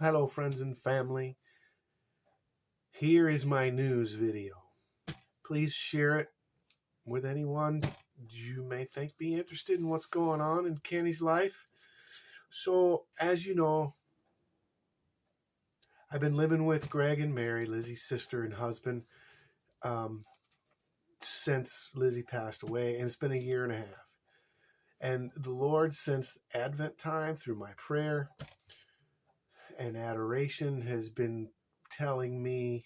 Hello, friends and family. Here is my news video. Please share it with anyone you may think be interested in what's going on in Kenny's life. So, as you know, I've been living with Greg and Mary, Lizzie's sister and husband, since Lizzie passed away, and it's been a year and a half. And the Lord, since Advent time, through my prayer and adoration, has been telling me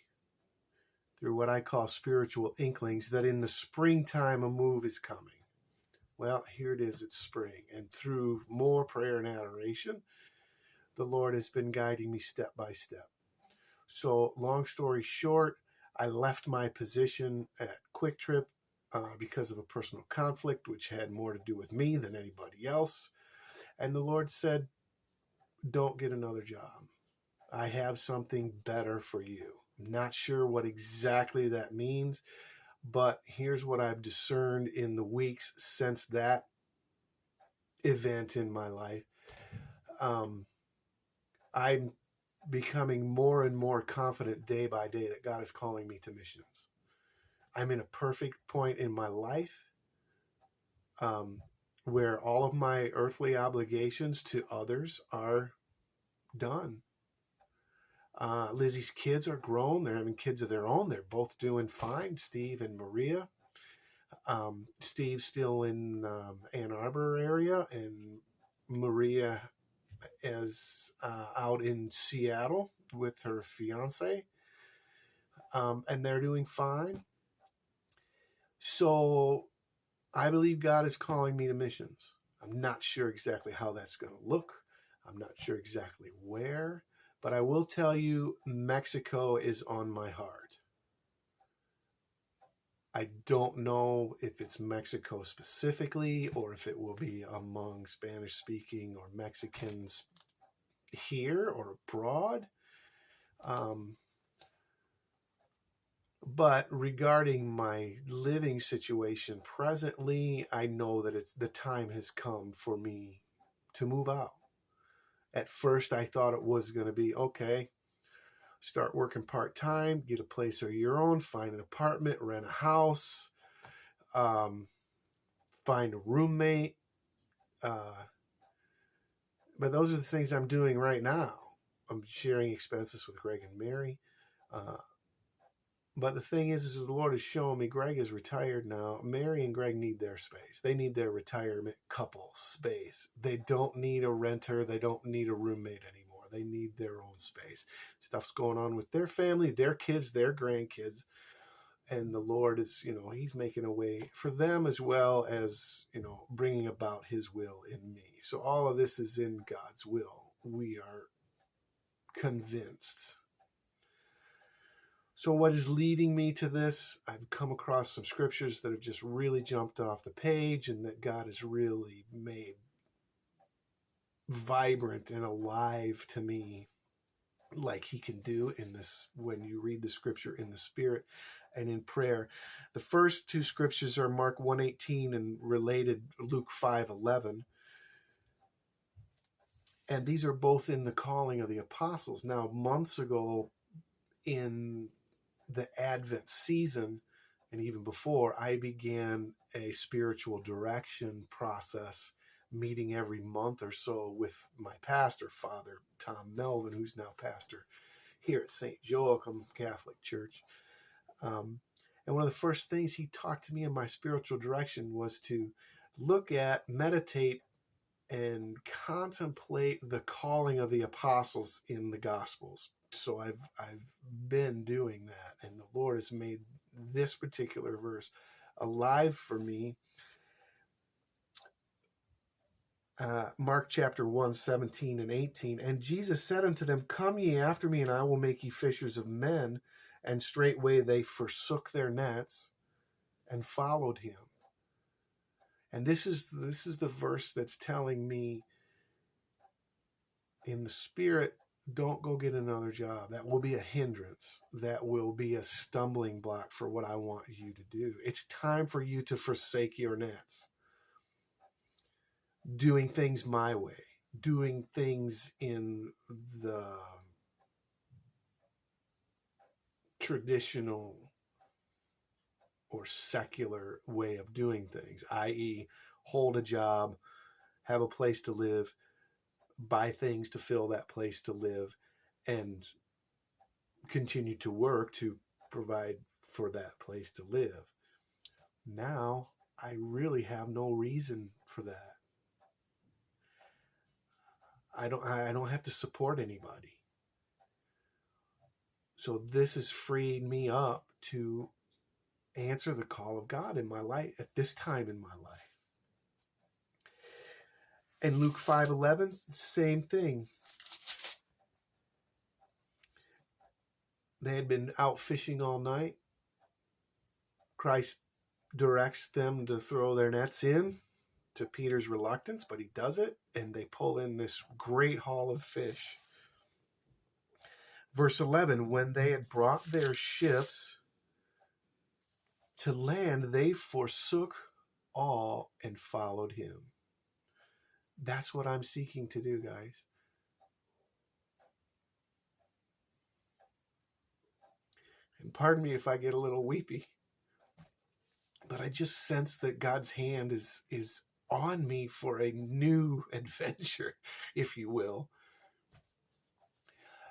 through what I call spiritual inklings that in the springtime a move is coming. Well, here it is, it's spring. And through more prayer and adoration, the Lord has been guiding me step by step. So, long story short, I left my position at Quick Trip because of a personal conflict, which had more to do with me than anybody else. And the Lord said, don't get another job. I have something better for you. I'm not sure what exactly that means, but here's what I've discerned in the weeks since that event in my life. I'm becoming more and more confident day by day that God is calling me to missions. I'm in a perfect point in my life where all of my earthly obligations to others are done. Lizzie's kids are grown. They're having kids of their own. They're both doing fine, Steve and Maria. Steve's still in Ann Arbor area, and Maria is out in Seattle with her fiance, and they're doing fine. So I believe God is calling me to missions. I'm not sure exactly how that's going to look. I'm not sure exactly where, but I will tell you Mexico is on my heart. I don't know if it's Mexico specifically or if it will be among Spanish-speaking or Mexicans here or abroad. But regarding my living situation presently, I know that the time has come for me to move out. At first, I thought it was going to be, okay, start working part-time, get a place of your own, find an apartment, rent a house, find a roommate. But those are the things I'm doing right now. I'm sharing expenses with Greg and Mary. But the thing is the Lord is showing me Greg is retired now. Mary and Greg need their space. They need their retirement couple space. They don't need a renter. They don't need a roommate anymore. They need their own space. Stuff's going on with their family, their kids, their grandkids. And the Lord is, he's making a way for them as well as, bringing about his will in me. So all of this is in God's will. We are convinced. So what is leading me to this? I've come across some scriptures that have just really jumped off the page and that God has really made vibrant and alive to me like he can do in this when you read the scripture in the spirit and in prayer. The first two scriptures are Mark 1:18 and related Luke 5:11. And these are both in the calling of the apostles. Now, months ago in the Advent season, and even before, I began a spiritual direction process, meeting every month or so with my pastor, Father Tom Melvin, who's now pastor here at St. Joachim Catholic Church. And one of the first things he talked to me in my spiritual direction was to look at, meditate, and contemplate the calling of the apostles in the Gospels. So I've been doing that, and the Lord has made this particular verse alive for me. Mark chapter 1:17 and 18. And Jesus said unto them, Come ye after me, and I will make ye fishers of men. And straightway they forsook their nets and followed him. And this is the verse that's telling me in the spirit, don't go get another job. That will be a hindrance. That will be a stumbling block for what I want you to do. It's time for you to forsake your nets. Doing things my way. Doing things in the traditional or secular way of doing things, i.e., hold a job, have a place to live, buy things to fill that place to live, and continue to work to provide for that place to live. Now, I really have no reason for that. I don't have to support anybody. So this has freed me up to answer the call of God in my life at this time in my life. And Luke 5:11, same thing. They had been out fishing all night. Christ directs them to throw their nets in, to Peter's reluctance, but he does it, and they pull in this great haul of fish. Verse 11, when they had brought their ships to land, they forsook all and followed him. That's what I'm seeking to do, guys. And pardon me if I get a little weepy, but I just sense that God's hand is on me for a new adventure, if you will.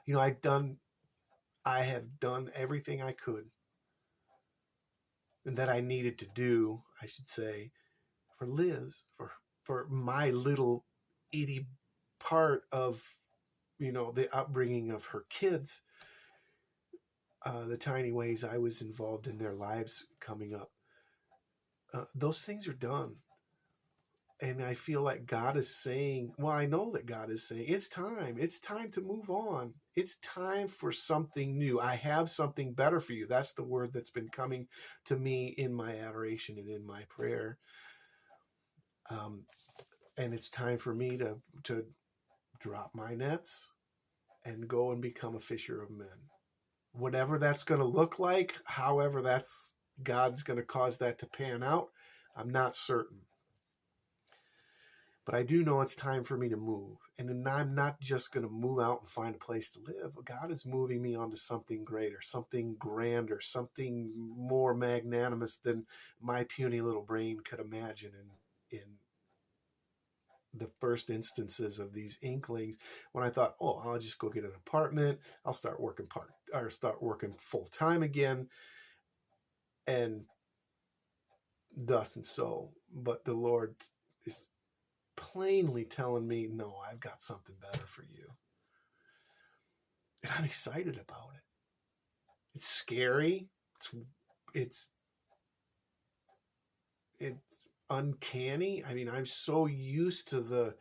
You know, I have done everything I could and that I needed to do, I should say, for Liz, for my little itty part of, the upbringing of her kids, the tiny ways I was involved in their lives coming up. Those things are done. And I feel like God is saying, well, I know that God is saying, it's time to move on. It's time for something new. I have something better for you. That's the word that's been coming to me in my adoration and in my prayer. And it's time for me to drop my nets and go and become a fisher of men. Whatever that's going to look like, however God's going to cause that to pan out, I'm not certain. But I do know it's time for me to move. And then I'm not just going to move out and find a place to live. God is moving me onto something greater, something grander, something more magnanimous than my puny little brain could imagine in the first instances of these inklings, when I thought, oh, I'll just go get an apartment. I'll start working full time again. And thus and so. But the Lord is plainly telling me, no, I've got something better for you. And I'm excited about it. It's scary. It's uncanny. I mean, I'm so used to the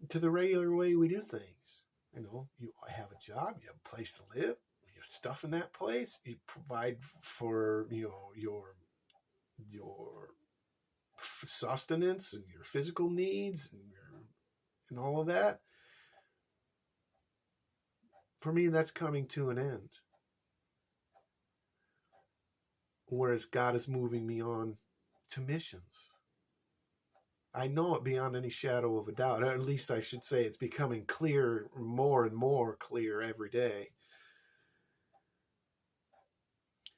regular way we do things. You have a job, you have a place to live, you have stuff in that place, you provide for, your sustenance and your physical needs and all of that. For me, that's coming to an end. Whereas God is moving me on to missions. I know it beyond any shadow of a doubt. Or at least I should say it's becoming clear, more and more clear every day.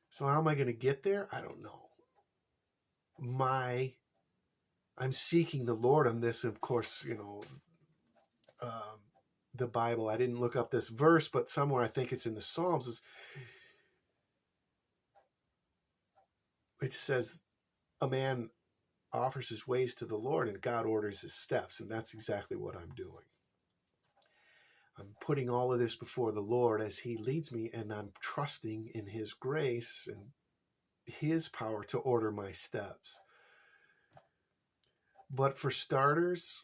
So how am I going to get there? I don't know. I'm seeking the Lord on this. Of course, the Bible, I didn't look up this verse, but somewhere I think it's in the Psalms, it says a man offers his ways to the Lord and God orders his steps. And that's exactly what I'm doing. I'm putting all of this before the Lord as he leads me, and I'm trusting in his grace and his power to order my steps. But for starters,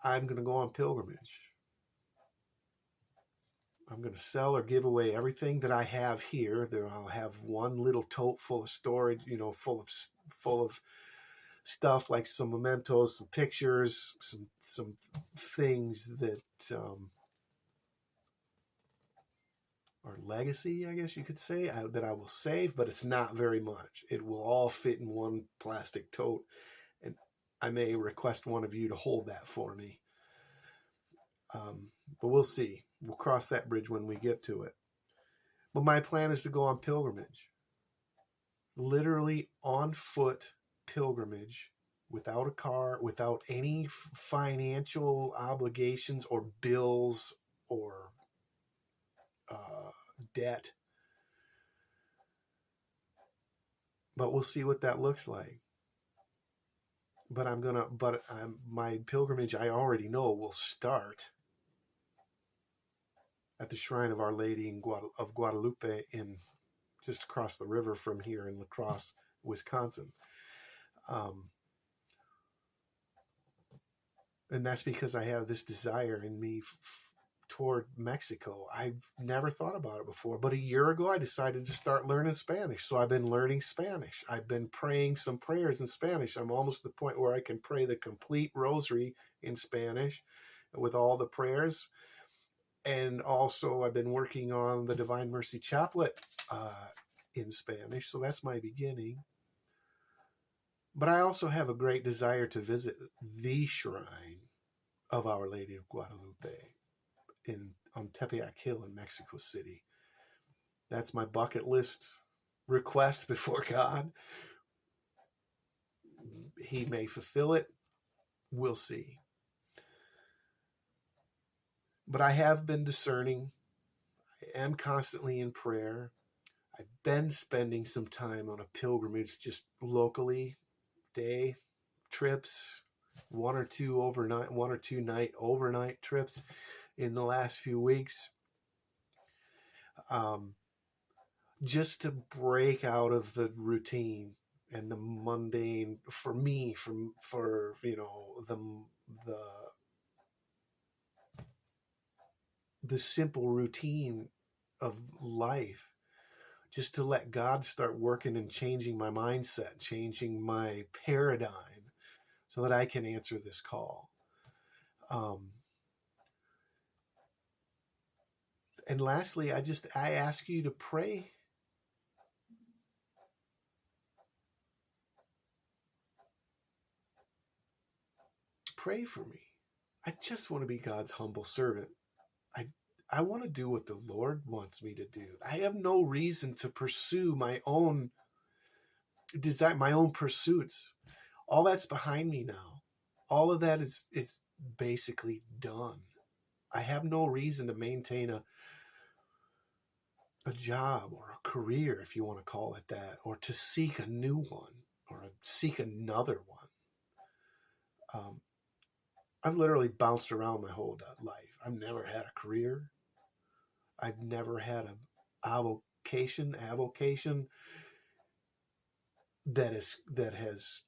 I'm going to go on pilgrimage. I'm going to sell or give away everything that I have here. I'll have one little tote full of storage, full of stuff like some mementos, some pictures, some things that are legacy, I guess you could say, that I will save, but it's not very much. It will all fit in one plastic tote, and I may request one of you to hold that for me. But we'll see. We'll cross that bridge when we get to it. But my plan is to go on pilgrimage, literally on foot pilgrimage, without a car, without any financial obligations or bills or debt. But we'll see what that looks like. But my pilgrimage, I already know, will start at the Shrine of Our Lady of Guadalupe, in just across the river from here in La Crosse, Wisconsin. And that's because I have this desire in me toward Mexico. I've never thought about it before, but a year ago I decided to start learning Spanish. So I've been learning Spanish. I've been praying some prayers in Spanish. I'm almost at the point where I can pray the complete rosary in Spanish with all the prayers. And also I've been working on the Divine Mercy Chaplet in Spanish. So that's my beginning. But I also have a great desire to visit the Shrine of Our Lady of Guadalupe on Tepeyac Hill in Mexico City. That's my bucket list request before God. He may fulfill it. We'll see. But I have been discerning. I am constantly in prayer. I've been spending some time on a pilgrimage just locally, day trips, one or two night overnight trips in the last few weeks, just to break out of the routine and the mundane for me, for the simple routine of life, just to let God start working and changing my mindset, changing my paradigm, so that I can answer this call. And lastly, I ask you to pray. Pray for me. I just want to be God's humble servant. I want to do what the Lord wants me to do. I have no reason to pursue my own desire, my own pursuits. All that's behind me now. All of that is basically done. I have no reason to maintain a job or a career, if you want to call it that, or to seek a new one or seek another one. I've literally bounced around my whole life. I've never had a career. I've never had a avocation that has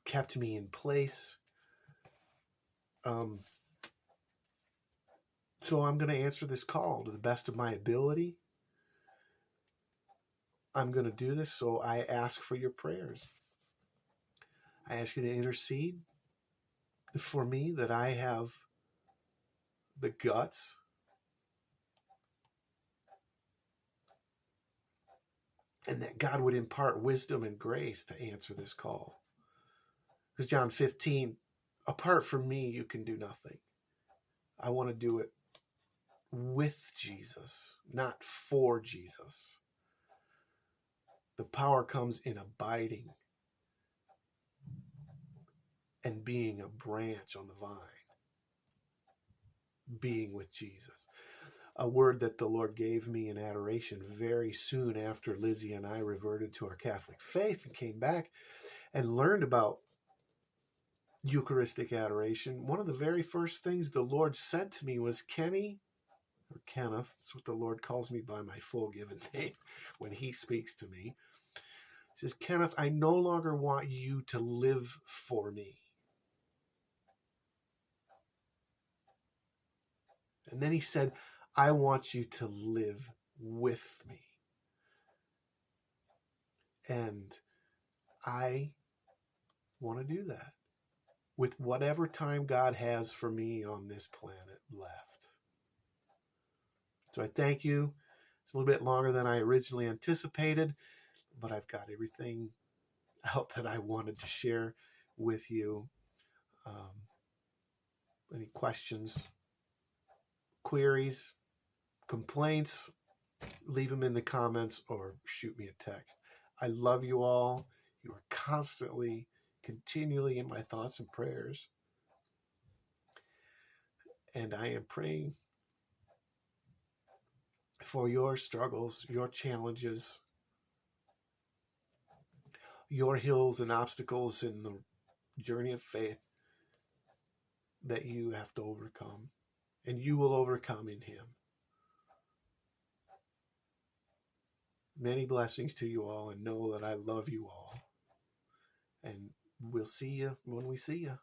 kept me in place. So I'm going to answer this call to the best of my ability. I'm going to do this, so I ask for your prayers. I ask you to intercede for me, that I have the guts and that God would impart wisdom and grace to answer this call. Because John 15, apart from me, you can do nothing. I want to do it with Jesus, not for Jesus. The power comes in abiding and being a branch on the vine, being with Jesus. A word that the Lord gave me in adoration very soon after Lizzie and I reverted to our Catholic faith and came back and learned about Eucharistic adoration. One of the very first things the Lord said to me was, Kenny, or Kenneth, that's what the Lord calls me by my full given name when he speaks to me. He says, Kenneth, I no longer want you to live for me. And then he said, I want you to live with me. And I want to do that with whatever time God has for me on this planet left. So I thank you. It's a little bit longer than I originally anticipated, but I've got everything out that I wanted to share with you. Any questions, queries, complaints, leave them in the comments or shoot me a text. I love you all. You are constantly, continually in my thoughts and prayers. And I am praying for your struggles, your challenges, your hills and obstacles in the journey of faith that you have to overcome. And you will overcome in Him. Many blessings to you all, and know that I love you all. And we'll see you when we see you.